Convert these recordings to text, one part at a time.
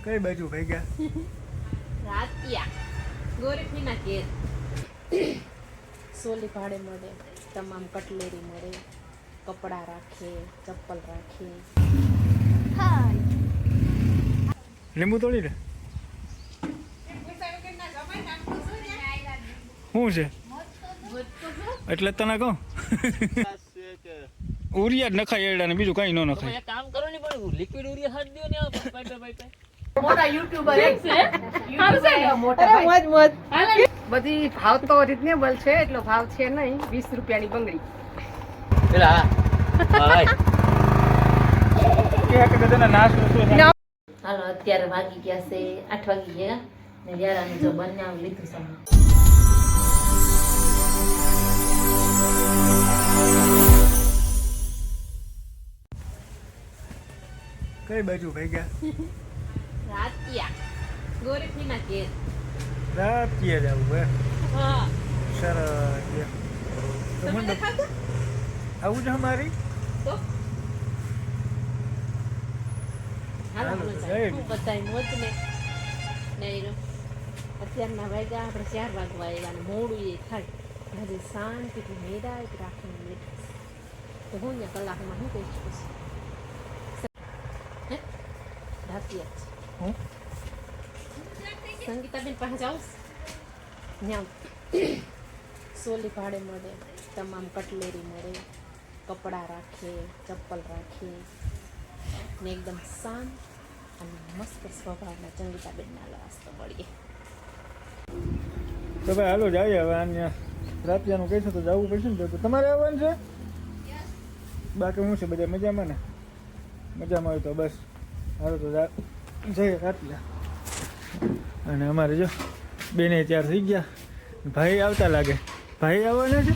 કઈ બાજુ ભાગ્યા? રાતિયા ગોરીફીના કેર સોલી ભાડે મળે, તમામ કટલેરી મળે, કપડાં રાખે, ચપ્પલ રાખે. લીંબુ તોડી લે. શું છે એટલે તને કહું ઉરિયા જ નખાય એડા ને બીજું કઈ ન નખાય. કામ કરો ને પણ લિક્વિડ ઉરિયા હાથ દો ને આ પાઇપે મોટા યુટ્યુબર છે બધી ભાવ તો રીઝનેબલ છે, એટલો ભાવ છે નહીં. 20 રૂપિયાની બંગડી પેલા હાલો અત્યારે વાગી ગયા છે 8 વાગી ગયા ને યારાને જો બનાવી લીધું છે. કઈ બાજુ ભાગ્યા? રાતિયા ગોરીફીના કેર રાતીએ જ આવું હે. હા સરસ તો મને આવું છે અમારી તો હાલો હાલો, હું બધાય મોજ ને નહીં અત્યારના વાગ્યા આપણે 4 વાગવા આવ્યા ને મોડું એ થાય હજી શાંતિથી મેદાય રાખીને બેઠા તો હું અહીંયા કલાકમાં શું કહીશ પછી રાતિયા હું સંગીતાબેન પાસે જાઉં ત્યાં સોલી ભાડે મળે, તમામ કટલેરી મળે, કપડાં રાખે, ચપ્પલ રાખે ને એકદમ શાંત અને મસ્ત સ્વભાવના સંગીતાબેનના વાસ્તો મળીએ. તો ભાઈ હાલો જાય હવે અહીંયા રાતિયાનું કહીશું તો જવું પડશે ને. તો તમારે આવવાનું છે? બાકી શું છે બધા મજામાં ને? મજામાં હોય તો બસ હાલો તો જઈએ રાતિયા. અને અમારે જો બેને તૈયાર થઈ ગયા, ભાઈ આવતા લાગે. ભાઈ આવવાના છે?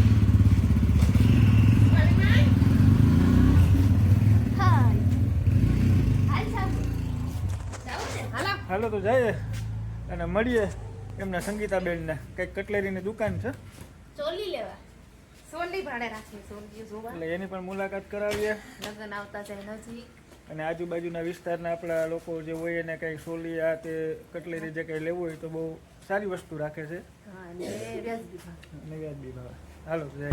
હાલો તો જઈએ અને મળીએ એમના સંગીતાબેનને. કંઈક કટલેરીની દુકાન છે ચોલી લેવા સોલી ભાડે રાખી સોલી જોવા એટલે એની પણ મુલાકાત કરાવીએ. લગ્ન આવતા જાય નજીક અને આજુબાજુના વિસ્તારના આપણા લોકો જે હોય એને કંઈ સોલી આ તે કટલેરી જે કંઈ લેવું હોય તો બહુ સારી વસ્તુ રાખે છે હા અને વ્યાજબી ભાવ. અને વ્યાજબી ભાવે. હાલો તો જઈએ.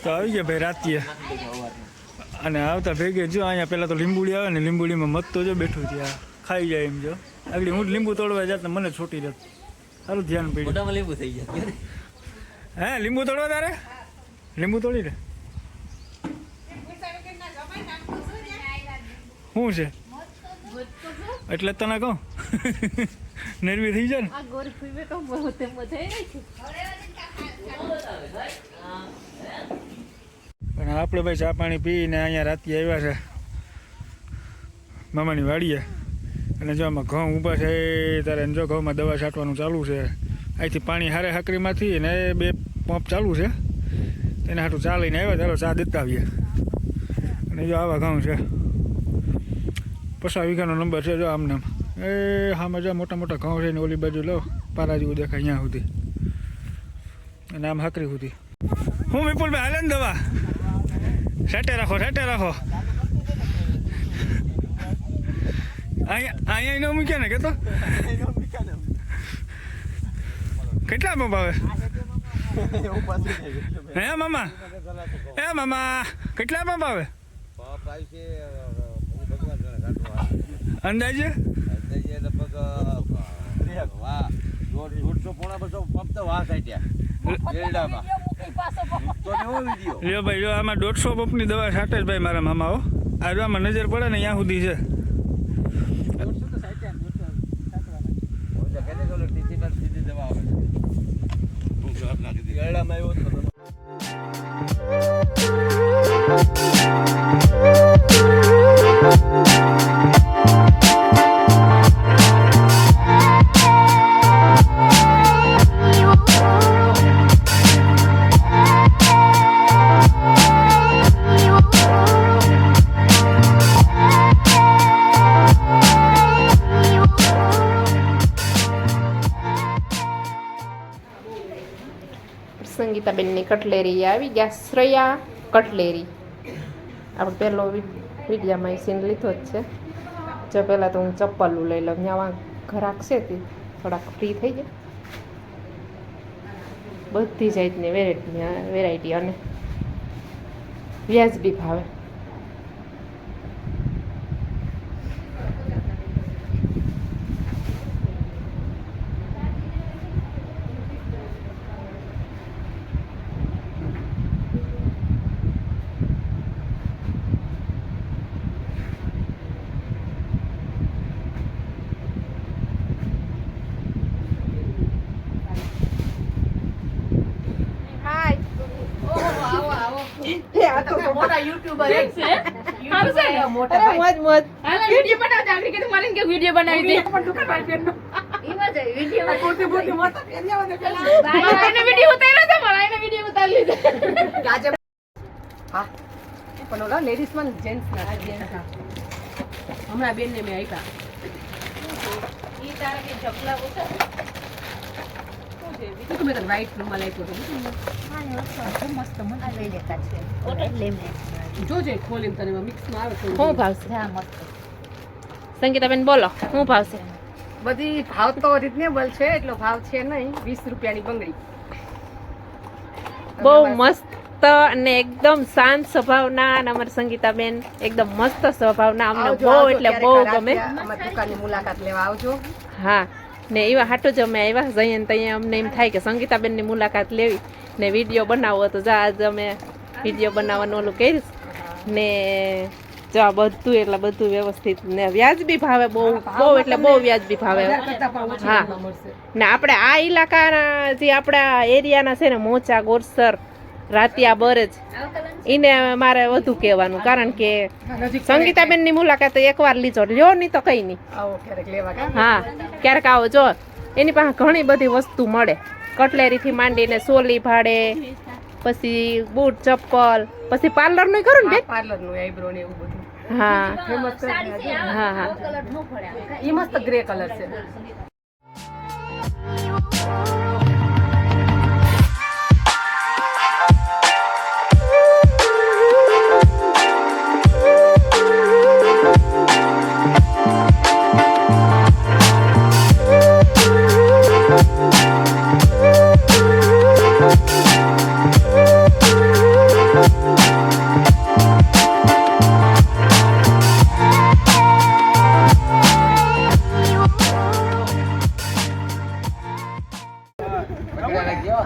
તો આવી ગયા ભાઈ રાતીએ અને આવતા ભેગે જો અહીંયા પહેલાં તો લીંબુડી આવે ને, લીંબુડીમાં મત તો જો બેઠું ત્યાં ખાઈ જાય એમ. જો આગળ હું જ લીંબુ તોડવા જાત ને મને છોટી જાત. સારું ધ્યાન પડ્યું. મોટામાં લીંબુ થઈ જાય. હે લીંબુ તોડવા તારે? લીંબુ તોડી લે. શું છે એટલે તને કહું નરવી થઈ જાય ને. આ ગોરી ફૂવે તો બહુ તે મજા આવી છે. અને આપણે ભાઈ ચા પાણી પીને અહીંયા રાતે આવ્યા છે મામાની વાડીએ. અને જો આમાં ઘઉં ઊભા છે ત્યારે જો ઘઉંમાં દવા છાંટવાનું ચાલુ છે. અહીંથી પાણી હારે હાકરીમાંથી ને 2 પંપ ચાલુ છે. તેને હાટું ચા લઈને આવ્યા. ચાલો ચા દેતા આવીએ. અને જો આવા ઘઉં છે 50 વીઘાનો નંબર છે. જો આમને એ હા મજા મોટા મોટા ઘઉં છે ને ઓલી બાજુ લો પારા જેવું દેખાય અહીંયા સુધી અને આમ હાકરી સુધી. હું વિપુલભાઈ હાલે ને દવા સેટે રાખો અહીંયા ન મૂક્યા ને કે તો કેટલા પંપ આવે હે મામા? કેટલા પંપ આવે અંદાજે? લ્યો ભાઈ જો આમાં 150 પંપની દવા છાંટે જ ભાઈ મારા મામાઓ. આ જો આમાં નજર પડે ને ત્યાં સુધી છે. સંગીતાબેનની કટલેરી આવી ગયા. શ્રેયા કટલેરી આપણે પહેલો વિડીયામાં સીન લીધો જ છે. જો પહેલાં તો હું ચપ્પલું લઈ લઉં, ત્યાં ઘરાક છે તે થોડાક ફ્રી થઈ જાય. બધી જાતની વેરાયટી અને વ્યાજબી ભાવે. મોટા યુટ્યુબર છે સારું છે ને? મોટા અરે મોજ મોજ. વિડિયો બનાવતા આગળ કે મને કે વિડિયો બનાવી દે પણ દુકાન પર પેનનો ઈમાં જાય વિડિયો કોટી બોટી મોટા પેન્યા ને પેલા એને વિડીયો ઉતાર્યો તો મારા એને વિડીયો ઉતારી લીધો. ગાજે હા પણ ઓલા લેડીઝ માં જેન્ટ્સ ના હમણાં બેન ને મે આપ્યા ઈ તારે કે ચપલા ઉતાર તો મેં વ્હાઈટ રૂમાલ આપ્યો તો મસ્ત મને લઈ લેતા છે જોજે ખોલીને તને મિક્સમાં આવે શું ભાવશે? હા મસ્ત સંગીતાબેન બોલો શું ભાવશે? બધી ભાવ તો રીઝનેબલ છે, એટલો ભાવ છે નહીં. 20 રૂપિયાની બંગડી બહુ મસ્ત અને એકદમ શાંત સ્વભાવના અને અમારી સંગીતાબેન એકદમ મસ્ત સ્વભાવના. અમને આવજો, બહુ આવજો, એટલે ક્યારેક બહુ ગમે. અમારી દુકાનની મુલાકાત લેવા આવજો. હા ને એવા હાટું જ અમે આવ્યા જઈએ ને ત્યાં અમને એમ થાય કે સંગીતાબેનની મુલાકાત લેવી ને વિડીયો બનાવવો તો જા આજ અમે વિડીયો બનાવવાનું ઓલું કરીશ ને જો આ બધું એટલે બધું વ્યવસ્થિત ને વ્યાજબી ભાવે બહુ બહુ એટલે બહુ વ્યાજબી ભાવે. બજાર કરતાં પણ ઓછી હા. કિંમતમાં મળશે. ને આપણે આ ઇલાકાના જે આપણા એરિયાના છે ને મોચા ગોરસર રાતિયા બરજ એને મારે વધુ કહેવાનું કારણ કે નજીક સંગીતાબેનની મુલાકાત એકવાર લીધો લ્યો નહીં તો કઈ નહીં. આવો ક્યારેક લેવા કા હા ક્યારેક આવો જો એની પાસે ઘણી બધી વસ્તુ મળે. કટલેરીથી માંડીને સોલી ભાડે, પછી બૂટ ચપ્પલ, પછી પાર્લરનું કરું ને બેન. પાર્લર નું આઈબ્રો ને એવું બધું હા ફેમસ છે. હા હા ઈ મસ્ત ગ્રે કલર છે.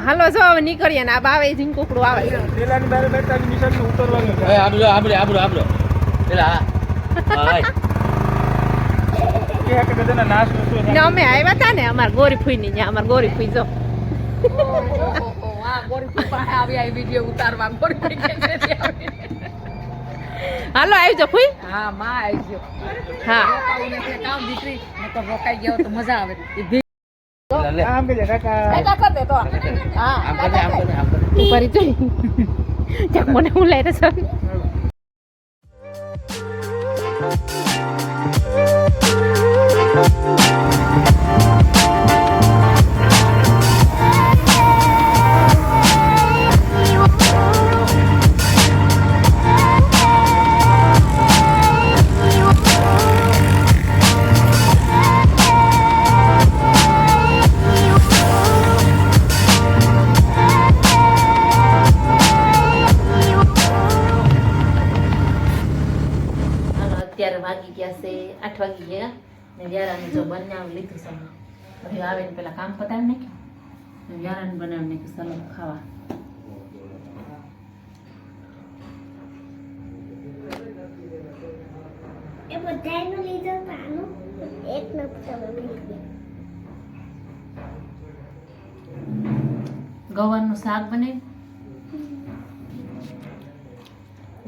હાલો જો હવે નીકળીએ ને આ બાવે ઝીંકુકડું આવે છે. પેલાની બારે બેઠા નિશાળનું ઉતરવાનું છે. આબરો પેલા કે આ કે બધાના નાશ વસ્તુ ને અમે આવ્યા હતા ને અમાર ગોરી ફૂઈની ત્યાં અમાર ગોરી ફૂઈ જો આ ગોરી પાસે આવી આ વિડિયો ઉતારવા ગોરી કે છે આવી. હાલો આવજો ફૂઈ. હા માં આવી ગયો. હા રોકાવું નથી કામ દીકરી નકર રોકાઈ ગયો તો મજા આવે. આમ કે કાકા કાકા કર દે તો હા આમ કરે ઉપર જઈ જ્યાં મને હું લઈ રહ્યો છું. અત્યારે વાગી ગયા છે 8 વાગી ગયા ને વ્યારાને જો બનાવી લીધું છે. હવે આવે ને પેલા કામ પતાવી નાખ્યું ને વ્યારાને બનાવી નાખ્યું સલાડ ખાવા. એ બધાયનું લીધું પાનું એક નપતા ગવારનું શાક બનાવ્યું.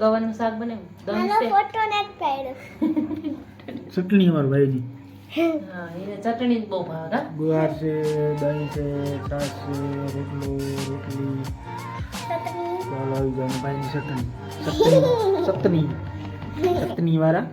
ગવારનું શાક બનાવ્યું. દહીં મારો છે. ફોટો નથી પાડ્યો ચટણી વાર ભાઈજી હા એને ચટણી જ બહુ ભાવે કા. ગુવાર છે, દહીં છે, છાશ છે, રોટલો રોટલી ચાલો આવી જાય ભાઈની ચટણી ચટણી ચટણી વાળા